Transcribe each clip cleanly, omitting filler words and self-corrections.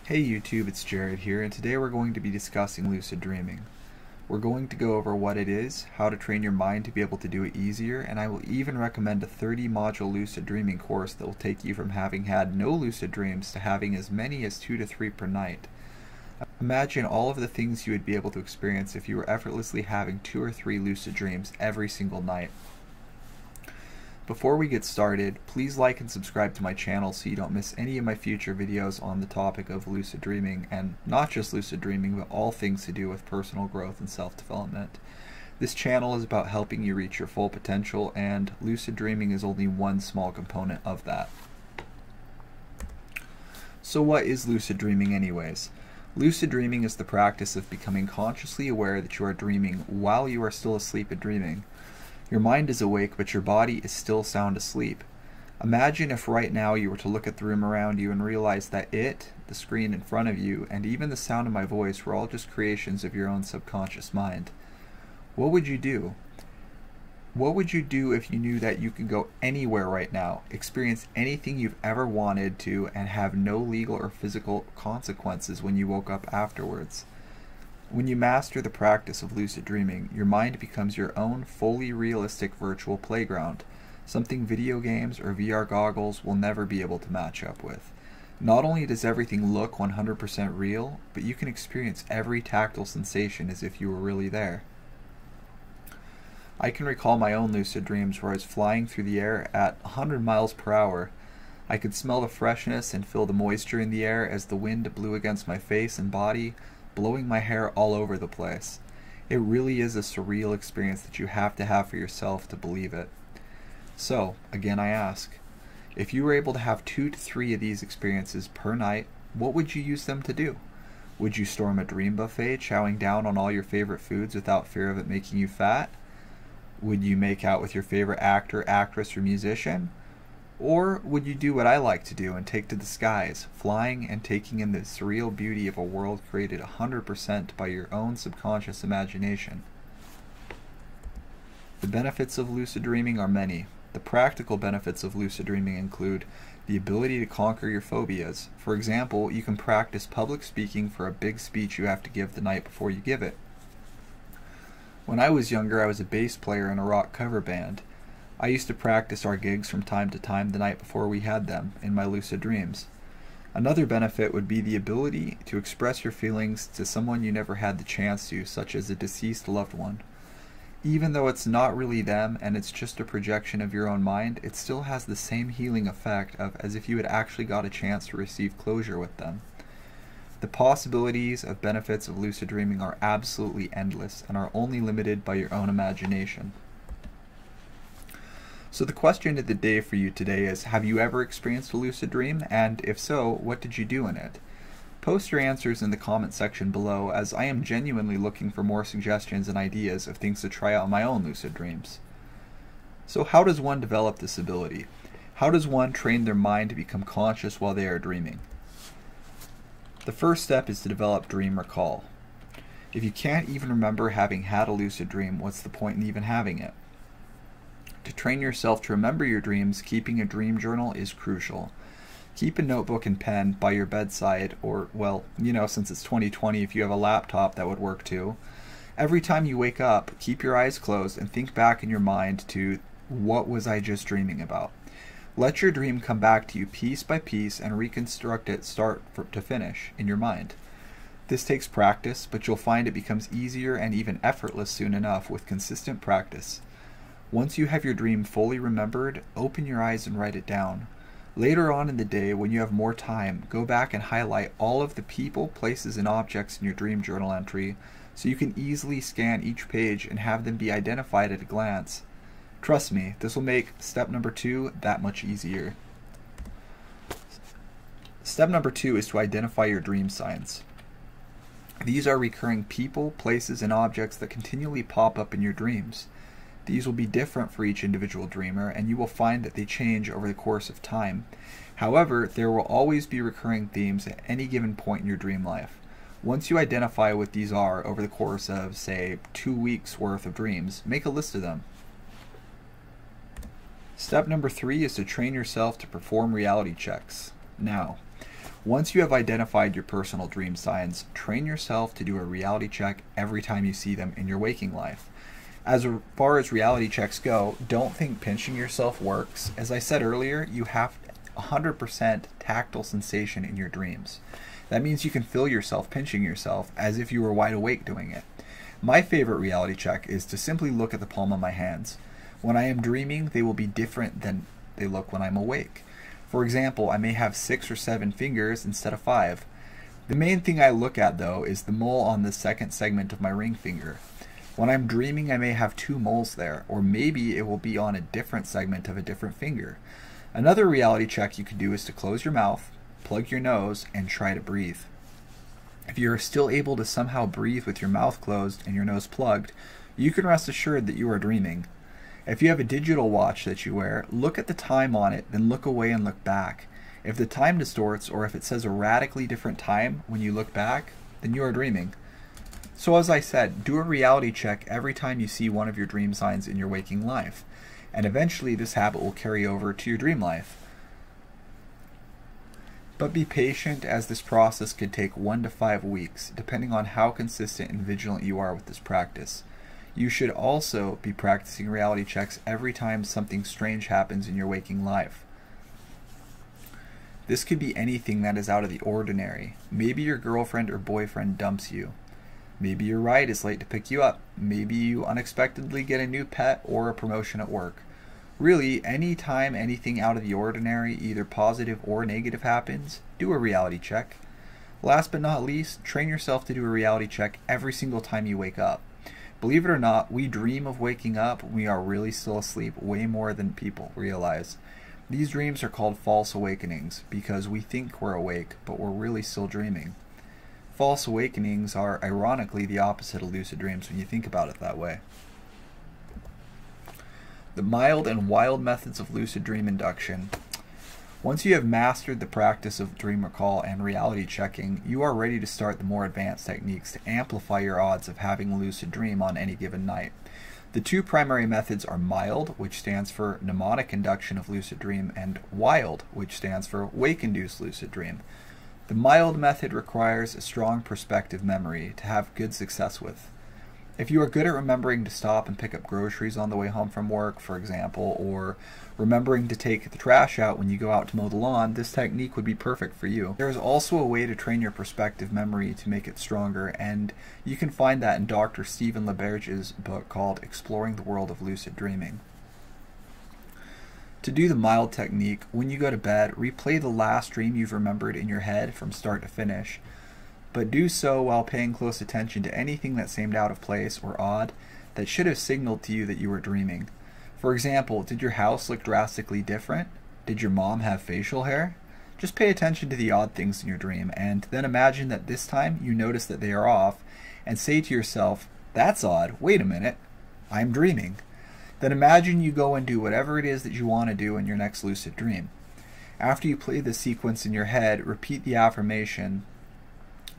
Hey YouTube, it's Jared here, and today we're going to be discussing lucid dreaming. We're going to go over what it is, how to train your mind to be able to do it easier, and I will even recommend a 30-module lucid dreaming course that will take you from having had no lucid dreams to having as many as 2 to 3 per night. Imagine all of the things you would be able to experience if you were effortlessly having 2 or 3 lucid dreams every single night. Before we get started, please like and subscribe to my channel so you don't miss any of my future videos on the topic of lucid dreaming, and not just lucid dreaming, but all things to do with personal growth and self-development. This channel is about helping you reach your full potential, and lucid dreaming is only one small component of that. So what is lucid dreaming anyways? Lucid dreaming is the practice of becoming consciously aware that you are dreaming while you are still asleep and dreaming. Your mind is awake, but your body is still sound asleep. Imagine if right now you were to look at the room around you and realize that it, the screen in front of you, and even the sound of my voice were all just creations of your own subconscious mind. What would you do? What would you do if you knew that you could go anywhere right now, experience anything you've ever wanted to, and have no legal or physical consequences when you woke up afterwards? When you master the practice of lucid dreaming, your mind becomes your own fully realistic virtual playground, something video games or VR goggles will never be able to match up with. Not only does everything look 100% real, but you can experience every tactile sensation as if you were really there. I can recall my own lucid dreams where I was flying through the air at 100 miles per hour. I could smell the freshness and feel the moisture in the air as the wind blew against my face and body, blowing my hair all over the place. It really is a surreal experience that you have to have for yourself to believe it. So, again I ask, if you were able to have 2 to 3 of these experiences per night, what would you use them to do? Would you storm a dream buffet, chowing down on all your favorite foods without fear of it making you fat? Would you make out with your favorite actor, actress, or musician? Or would you do what I like to do and take to the skies, flying and taking in the surreal beauty of a world created 100% by your own subconscious imagination? The benefits of lucid dreaming are many. The practical benefits of lucid dreaming include the ability to conquer your phobias. For example, you can practice public speaking for a big speech you have to give the night before you give it. When I was younger, I was a bass player in a rock cover band. I used to practice our gigs from time to time the night before we had them, in my lucid dreams. Another benefit would be the ability to express your feelings to someone you never had the chance to, such as a deceased loved one. Even though it's not really them and it's just a projection of your own mind, it still has the same healing effect as if you had actually got a chance to receive closure with them. The possibilities of benefits of lucid dreaming are absolutely endless and are only limited by your own imagination. So the question of the day for you today is, have you ever experienced a lucid dream? And if so, what did you do in it? Post your answers in the comment section below, as I am genuinely looking for more suggestions and ideas of things to try out in my own lucid dreams. So how does one develop this ability? How does one train their mind to become conscious while they are dreaming? The first step is to develop dream recall. If you can't even remember having had a lucid dream, what's the point in even having it? To train yourself to remember your dreams, keeping a dream journal is crucial. Keep a notebook and pen by your bedside, or, well, since it's 2020, if you have a laptop, that would work too. Every time you wake up, keep your eyes closed and think back in your mind to, what was I just dreaming about? Let your dream come back to you piece by piece and reconstruct it start to finish in your mind. This takes practice, but you'll find it becomes easier and even effortless soon enough with consistent practice. Once you have your dream fully remembered, open your eyes and write it down. Later on in the day, when you have more time, go back and highlight all of the people, places, and objects in your dream journal entry so you can easily scan each page and have them be identified at a glance. Trust me, this will make step number 2 that much easier. Step number 2 is to identify your dream signs. These are recurring people, places, and objects that continually pop up in your dreams. These will be different for each individual dreamer, and you will find that they change over the course of time. However, there will always be recurring themes at any given point in your dream life. Once you identify what these are over the course of, say, 2 weeks worth of dreams, make a list of them. Step number 3 is to train yourself to perform reality checks. Now, Once you have identified your personal dream signs, train yourself to do a reality check every time you see them in your waking life. As far as reality checks go, don't think pinching yourself works. As I said earlier, you have 100% tactile sensation in your dreams. That means you can feel yourself pinching yourself as if you were wide awake doing it. My favorite reality check is to simply look at the palm of my hands. When I am dreaming, they will be different than they look when I'm awake. For example, I may have 6 or 7 fingers instead of 5. The main thing I look at, though, is the mole on the second segment of my ring finger. When I'm dreaming, I may have 2 moles there, or maybe it will be on a different segment of a different finger. Another reality check you could do is to close your mouth, plug your nose, and try to breathe. If you are still able to somehow breathe with your mouth closed and your nose plugged, you can rest assured that you are dreaming. If you have a digital watch that you wear, look at the time on it, then look away and look back. If the time distorts, or if it says a radically different time when you look back, then you are dreaming. So as I said, do a reality check every time you see one of your dream signs in your waking life, and eventually this habit will carry over to your dream life. But be patient, as this process could take 1 to 5 weeks, depending on how consistent and vigilant you are with this practice. You should also be practicing reality checks every time something strange happens in your waking life. This could be anything that is out of the ordinary. Maybe your girlfriend or boyfriend dumps you. Maybe your ride is late to pick you up. Maybe you unexpectedly get a new pet or a promotion at work. Really, anytime anything out of the ordinary, either positive or negative, happens, do a reality check. Last but not least, train yourself to do a reality check every single time you wake up. Believe it or not, we dream of waking up when we are really still asleep way more than people realize. These dreams are called false awakenings because we think we're awake, but we're really still dreaming. False awakenings are ironically the opposite of lucid dreams when you think about it that way. The mild and wild methods of lucid dream induction. Once you have mastered the practice of dream recall and reality checking, you are ready to start the more advanced techniques to amplify your odds of having a lucid dream on any given night. The 2 primary methods are mild, which stands for mnemonic induction of lucid dream, and wild, which stands for wake-induced lucid dream. The mild method requires a strong perspective memory to have good success with. If you are good at remembering to stop and pick up groceries on the way home from work, for example, or remembering to take the trash out when you go out to mow the lawn, this technique would be perfect for you. There is also a way to train your perspective memory to make it stronger, and you can find that in Dr. Stephen LaBerge's book called Exploring the World of Lucid Dreaming. To do the mild technique, when you go to bed, replay the last dream you've remembered in your head from start to finish. But do so while paying close attention to anything that seemed out of place or odd that should have signaled to you that you were dreaming. For example, did your house look drastically different? Did your mom have facial hair? Just pay attention to the odd things in your dream, and then imagine that this time you notice that they are off, and say to yourself, "That's odd, wait a minute, I'm dreaming." Then imagine you go and do whatever it is that you want to do in your next lucid dream. After you play the sequence in your head, repeat the affirmation,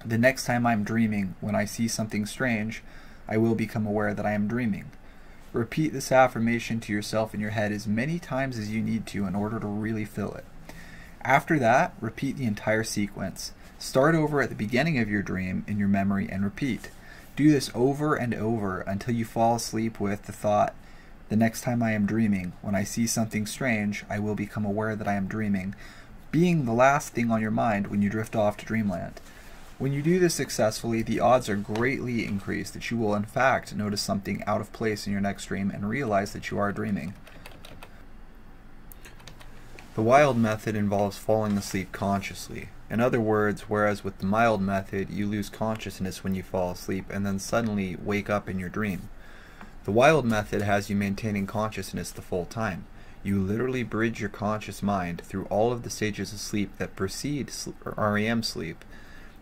"The next time I'm dreaming, when I see something strange, I will become aware that I am dreaming." Repeat this affirmation to yourself in your head as many times as you need to in order to really feel it. After that, repeat the entire sequence. Start over at the beginning of your dream in your memory and repeat. Do this over and over until you fall asleep with the thought, "The next time I am dreaming, when I see something strange, I will become aware that I am dreaming," being the last thing on your mind when you drift off to dreamland. When you do this successfully, the odds are greatly increased that you will in fact notice something out of place in your next dream and realize that you are dreaming. The wild method involves falling asleep consciously. In other words, whereas with the mild method you lose consciousness when you fall asleep and then suddenly wake up in your dream. The wild method has you maintaining consciousness the full time. You literally bridge your conscious mind through all of the stages of sleep that precede REM sleep,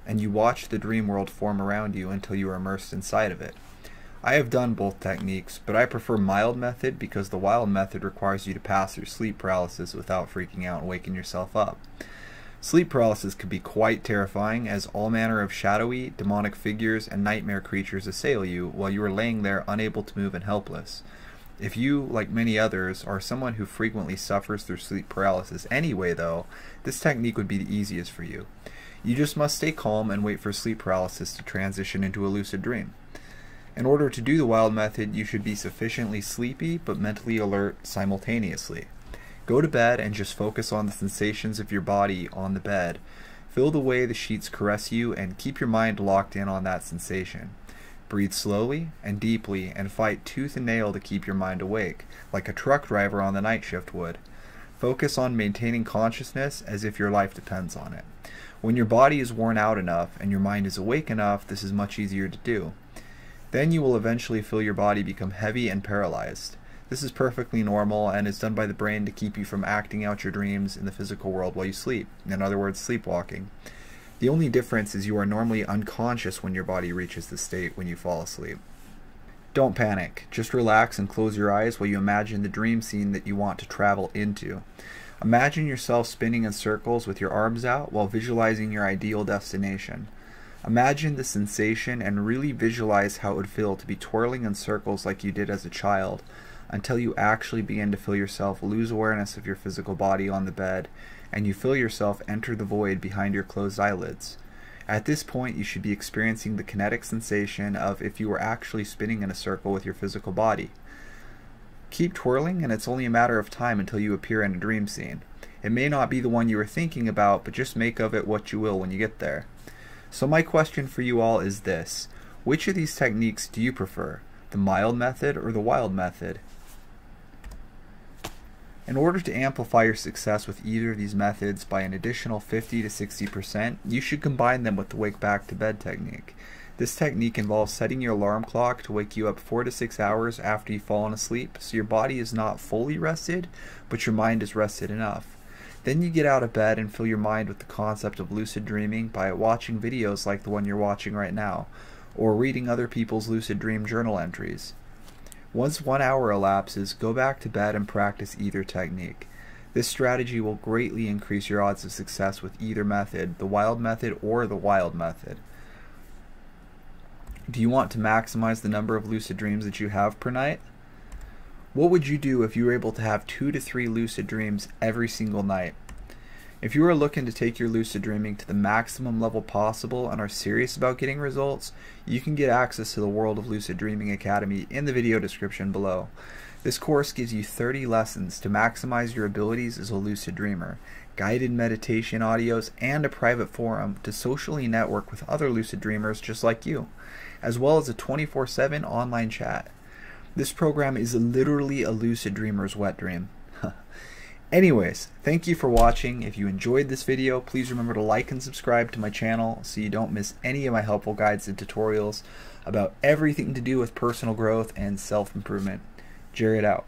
and you watch the dream world form around you until you are immersed inside of it. I have done both techniques, but I prefer mild method because the wild method requires you to pass through sleep paralysis without freaking out and waking yourself up. Sleep paralysis can be quite terrifying, as all manner of shadowy, demonic figures and nightmare creatures assail you while you are laying there unable to move and helpless. If you, like many others, are someone who frequently suffers through sleep paralysis anyway though, this technique would be the easiest for you. You just must stay calm and wait for sleep paralysis to transition into a lucid dream. In order to do the wild method, you should be sufficiently sleepy but mentally alert simultaneously. Go to bed and just focus on the sensations of your body on the bed. Feel the way the sheets caress you and keep your mind locked in on that sensation. Breathe slowly and deeply and fight tooth and nail to keep your mind awake, like a truck driver on the night shift would. Focus on maintaining consciousness as if your life depends on it. When your body is worn out enough and your mind is awake enough, this is much easier to do. Then you will eventually feel your body become heavy and paralyzed. This is perfectly normal and is done by the brain to keep you from acting out your dreams in the physical world while you sleep. In other words, sleepwalking. The only difference is you are normally unconscious when your body reaches this state when you fall asleep. Don't panic. Just relax and close your eyes while you imagine the dream scene that you want to travel into. Imagine yourself spinning in circles with your arms out while visualizing your ideal destination. Imagine the sensation and really visualize how it would feel to be twirling in circles like you did as a child, until you actually begin to feel yourself lose awareness of your physical body on the bed, and you feel yourself enter the void behind your closed eyelids. At this point, you should be experiencing the kinetic sensation of if you were actually spinning in a circle with your physical body. Keep twirling, and it's only a matter of time until you appear in a dream scene. It may not be the one you were thinking about, but just make of it what you will when you get there. So my question for you all is this: which of these techniques do you prefer, the mild method or the wild method? In order to amplify your success with either of these methods by an additional 50 to 60%, you should combine them with the wake back to bed technique. This technique involves setting your alarm clock to wake you up 4 to 6 hours after you've fallen asleep, so your body is not fully rested, but your mind is rested enough. Then you get out of bed and fill your mind with the concept of lucid dreaming by watching videos like the one you're watching right now, or reading other people's lucid dream journal entries. Once 1 hour elapses, go back to bed and practice either technique. This strategy will greatly increase your odds of success with either method, the wild method or the wild method. Do you want to maximize the number of lucid dreams that you have per night? What would you do if you were able to have 2 to 3 lucid dreams every single night? If you are looking to take your lucid dreaming to the maximum level possible and are serious about getting results, you can get access to the World of Lucid Dreaming Academy in the video description below. This course gives you 30 lessons to maximize your abilities as a lucid dreamer, guided meditation audios, and a private forum to socially network with other lucid dreamers just like you, as well as a 24/7 online chat. This program is literally a lucid dreamer's wet dream. Anyways, thank you for watching. If you enjoyed this video, please remember to like and subscribe to my channel so you don't miss any of my helpful guides and tutorials about everything to do with personal growth and self-improvement. Jared out.